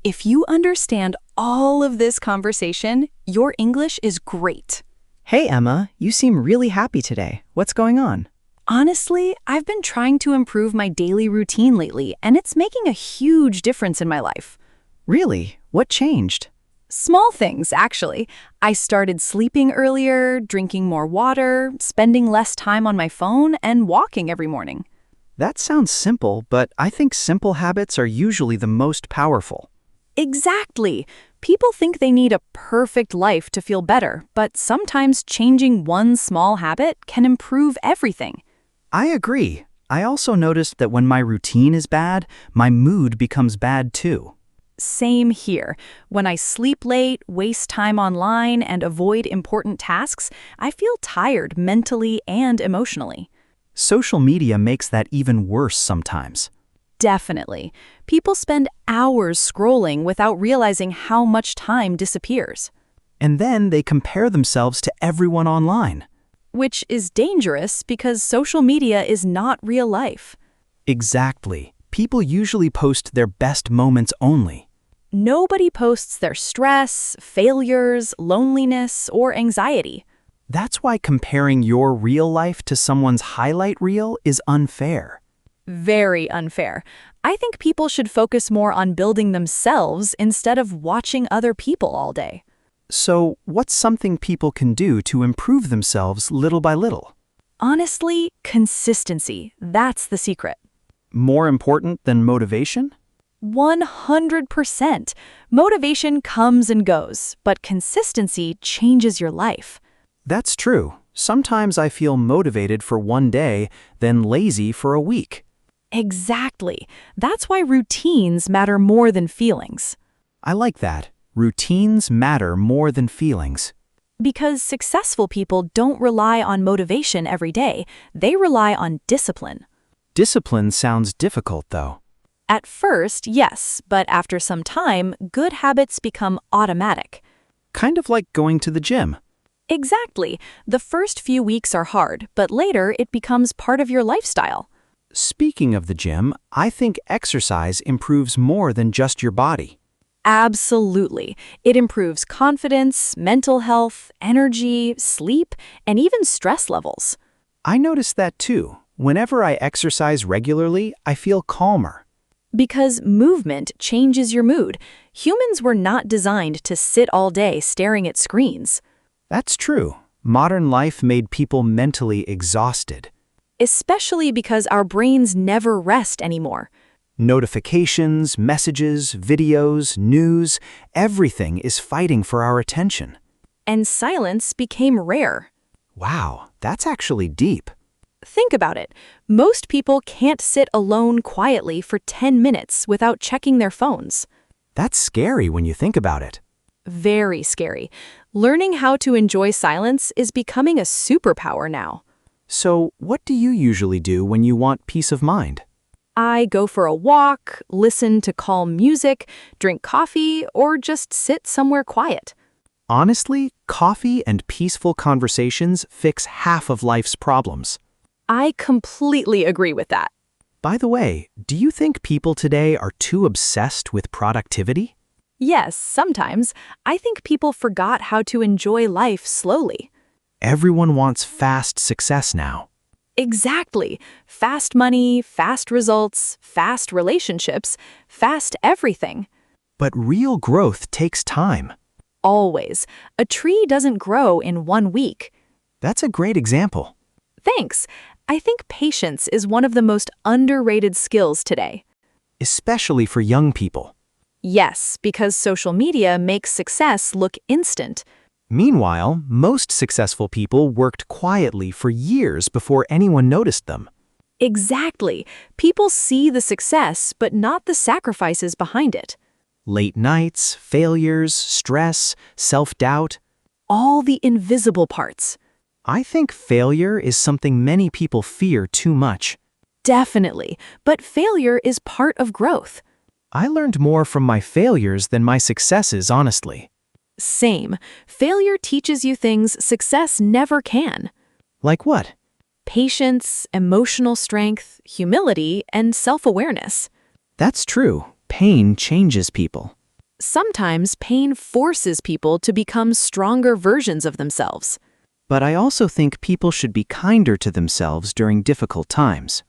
If you understand all of this conversation, your English is great. Hey, Emma, you seem really happy today. What's going on? Honestly, I've been trying to improve my daily routine lately, and it's making a huge difference in my life. Really? What changed? Small things, actually. I started sleeping earlier, drinking more water, spending less time on my phone, and walking every morning. That sounds simple, but I think simple habits are usually the most powerful. Exactly. People think they need a perfect life to feel better, but sometimes changing one small habit can improve everything. I agree. I also noticed that when my routine is bad, my mood becomes bad too. Same here. When I sleep late, waste time online, and avoid important tasks, I feel tired mentally and emotionally. Social media makes that even worse sometimes. Definitely. People spend hours scrolling without realizing how much time disappears, And then they compare themselves to everyone online. which is dangerous because social media is not real life. Exactly. People usually post their best moments only. Nobody posts their stress, failures, loneliness, or anxiety. That's why comparing your real life to someone's highlight reel is unfair. Very unfair. I think people should focus more on building themselves instead of watching other people all day. So, what's something people can do to improve themselves little by little? Honestly, consistency. That's the secret. More important than motivation? 100%. Motivation comes and goes, but consistency changes your life. That's true. Sometimes I feel motivated for one day, then lazy for a week. Exactly. That's why routines matter more than feelings. I like that. Routines matter more than feelings. Because successful people don't rely on motivation every day, they rely on discipline. Discipline sounds difficult, though. At first, yes, but after some time, good habits become automatic. Kind of like going to the gym. Exactly. The first few weeks are hard, but later it becomes part of your lifestyle. Speaking of the gym, I think exercise improves more than just your body. Absolutely. It improves confidence, mental health, energy, sleep, and even stress levels. I notice that too. Whenever I exercise regularly, I feel calmer. Because movement changes your mood. Humans were not designed to sit all day staring at screens. That's true. Modern life made people mentally exhausted. Especially because our brains never rest anymore. Notifications, messages, videos, news, everything is fighting for our attention. And silence became rare. Wow, that's actually deep. Think about it. Most people can't sit alone quietly for 10 minutes without checking their phones. That's scary when you think about it. Very scary. Learning how to enjoy silence is becoming a superpower now. So, what do you usually do when you want peace of mind? I go for a walk, listen to calm music, drink coffee, or just sit somewhere quiet. Honestly, coffee and peaceful conversations fix half of life's problems. I completely agree with that. By the way, do you think people today are too obsessed with productivity? Yes, sometimes. I think people forgot how to enjoy life slowly. Everyone wants fast success now. Exactly. Fast money, fast results, fast relationships, fast everything. But real growth takes time. Always. A tree doesn't grow in 1 week. That's a great example. Thanks. I think patience is one of the most underrated skills today. Especially for young people. Yes, because social media makes success look instant. Meanwhile, most successful people worked quietly for years before anyone noticed them. Exactly. People see the success, but not the sacrifices behind it. Late nights, failures, stress, self-doubt. All the invisible parts. I think failure is something many people fear too much. Definitely. But failure is part of growth. I learned more from my failures than my successes, honestly. Same. Failure teaches you things success never can. Like what? Patience, emotional strength, humility, and self-awareness. That's true. Pain changes people. Sometimes pain forces people to become stronger versions of themselves. But I also think people should be kinder to themselves during difficult times.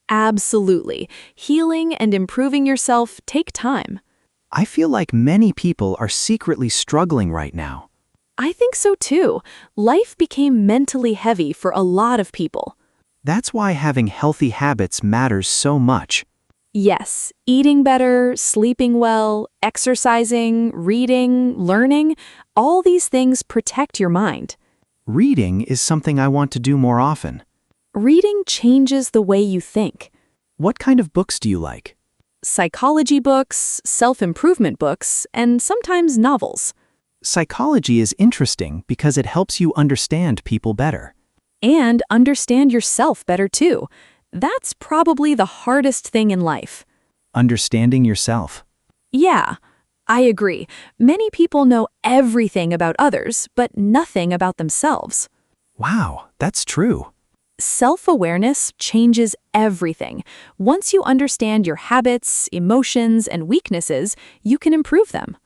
Absolutely. Healing and improving yourself take time. I feel like many people are secretly struggling right now. I think so too. Life became mentally heavy for a lot of people. That's why having healthy habits matters so much. Yes, eating better, sleeping well, exercising, reading, learning, all these things protect your mind. Reading is something I want to do more often. Reading changes the way you think. What kind of books do you like? Psychology books, self-improvement books, and sometimes novels. Psychology is interesting because it helps you understand people better. And understand yourself better too. That's probably the hardest thing in life. Understanding yourself. Yeah, I agree. Many people know everything about others, but nothing about themselves. Wow, that's true. Self-awareness changes everything. Once you understand your habits, emotions, and weaknesses, you can improve them.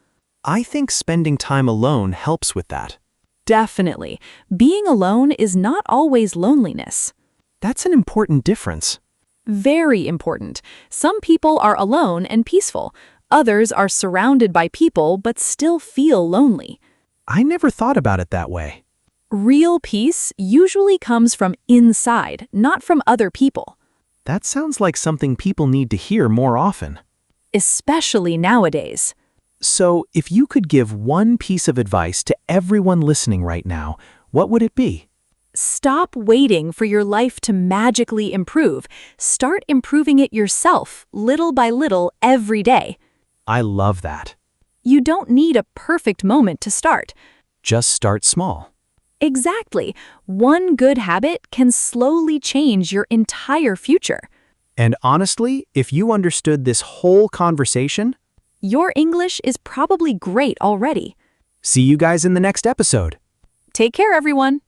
I think spending time alone helps with that. Definitely. Being alone is not always loneliness. That's an important difference. Very important. Some people are alone and peaceful. Others are surrounded by people but still feel lonely. I never thought about it that way. Real peace usually comes from inside, not from other people. That sounds like something people need to hear more often. Especially nowadays. So, if you could give one piece of advice to everyone listening right now, what would it be? Stop waiting for your life to magically improve. Start improving it yourself, little by little, every day. I love that. You don't need a perfect moment to start. Just start small. Exactly. One good habit can slowly change your entire future. And honestly, if you understood this whole conversation, Your English is probably great already. see you guys in the next episode. Take care, everyone.